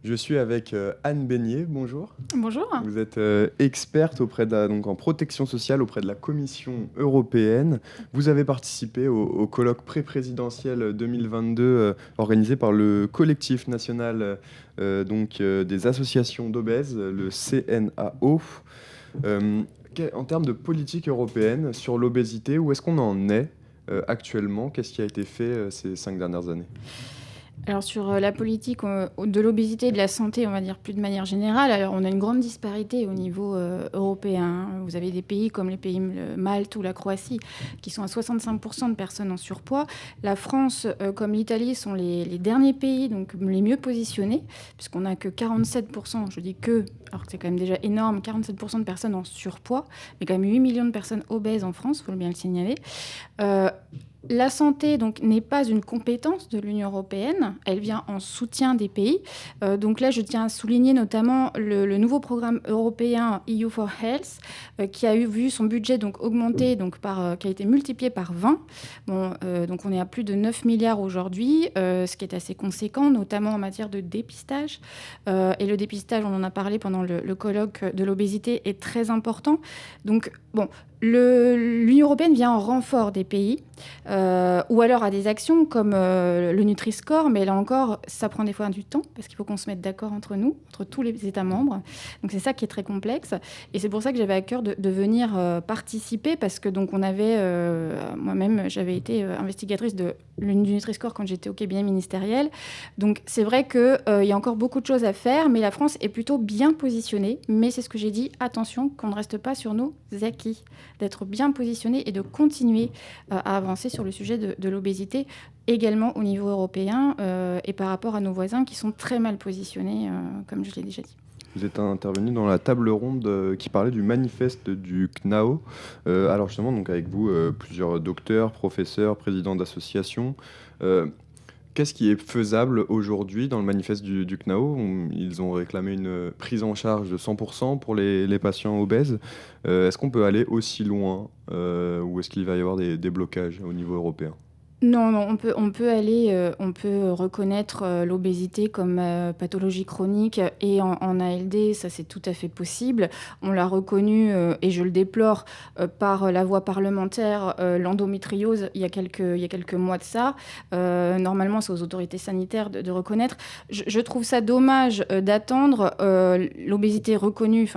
Je suis avec Anne Beignet, bonjour. Bonjour. Vous êtes experte donc en protection sociale auprès de la Commission européenne. Vous avez participé au colloque pré-présidentiel 2022 organisé par le collectif national des associations d'obèses, le CNAO. Euh, En termes de politique européenne sur l'obésité, où est-ce qu'on en est actuellement? Qu'est-ce qui a été fait ces 5 dernières années? Alors sur la politique de l'obésité et de la santé, on va dire plus de manière générale, alors on a une grande disparité au niveau européen. Vous avez des pays comme les pays Malte ou la Croatie qui sont à 65% de personnes en surpoids. La France comme l'Italie sont les derniers pays, donc les mieux positionnés, puisqu'on n'a que 47%, je dis que, alors que c'est quand même déjà énorme, 47% de personnes en surpoids, mais quand même 8 millions de personnes obèses en France, il faut bien le signaler. Euh, La santé donc n'est pas une compétence de l'Union européenne, elle vient en soutien des pays. Donc là, je tiens à souligner notamment le nouveau programme européen EU for Health, qui a vu son budget donc augmenter, qui a été multiplié par 20. Donc on est à plus de 9 milliards aujourd'hui, ce qui est assez conséquent, notamment en matière de dépistage. Et le dépistage, on en a parlé pendant le colloque de l'obésité, est très important. Donc bon, l'Union européenne vient en renfort des pays, ou alors à des actions comme le Nutri-Score, mais là encore, ça prend des fois du temps, parce qu'il faut qu'on se mette d'accord entre nous, entre tous les États membres. Donc c'est ça qui est très complexe, et c'est pour ça que j'avais à cœur de venir participer, parce que donc on avait, moi-même, j'avais été investigatrice du Nutri-Score quand j'étais au cabinet ministériel. Donc c'est vrai qu'il y a encore beaucoup de choses à faire, mais la France est plutôt bien positionnée. Mais c'est ce que j'ai dit, attention, qu'on ne reste pas sur nos acquis, d'être bien positionné et de continuer à avancer sur le sujet de l'obésité, également au niveau européen et par rapport à nos voisins qui sont très mal positionnés, comme je l'ai déjà dit. Vous êtes intervenu dans la table ronde qui parlait du manifeste du CNAO. Alors justement, donc avec vous, plusieurs docteurs, professeurs, présidents d'associations. Euh, Qu'est-ce qui est faisable aujourd'hui dans le manifeste du CNAO? Ils ont réclamé une prise en charge de 100% pour les patients obèses. Est-ce qu'on peut aller aussi loin ou est-ce qu'il va y avoir des blocages au niveau européen? Non, non, on peut reconnaître l'obésité comme pathologie chronique et en ALD, ça c'est tout à fait possible. On l'a reconnu, et je le déplore, par la voie parlementaire, l'endométriose il y a quelques mois de ça. Normalement, c'est aux autorités sanitaires de reconnaître. Je trouve ça dommage d'attendre l'obésité reconnue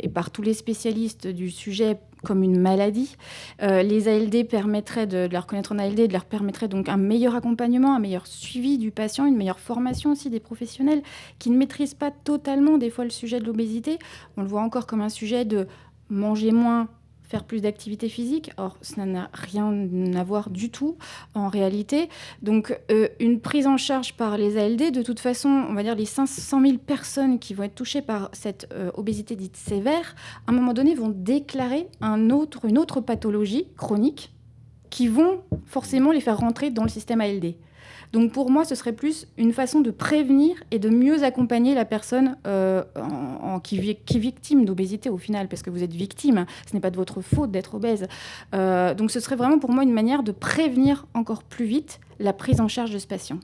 et par tous les spécialistes du sujet comme une maladie. Les ALD permettraient de la reconnaître en ALD, de leur permettrait donc un meilleur accompagnement, un meilleur suivi du patient, une meilleure formation aussi des professionnels qui ne maîtrisent pas totalement des fois le sujet de l'obésité. On le voit encore comme un sujet de manger moins, faire plus d'activité physique. Or, ça n'a rien à voir du tout en réalité. Donc, une prise en charge par les ALD, de toute façon, on va dire les 500 000 personnes qui vont être touchées par cette obésité dite sévère, à un moment donné, vont déclarer une autre pathologie chronique qui vont forcément les faire rentrer dans le système ALD. Donc pour moi, ce serait plus une façon de prévenir et de mieux accompagner la personne qui est victime d'obésité au final, parce que vous êtes victime, ce n'est pas de votre faute d'être obèse. Donc ce serait vraiment pour moi une manière de prévenir encore plus vite la prise en charge de ce patient.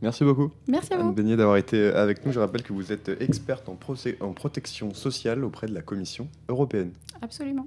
Merci beaucoup, Merci à Anne vous. Beignet, d'avoir été avec nous. Je rappelle que vous êtes experte en protection sociale auprès de la Commission européenne. Absolument.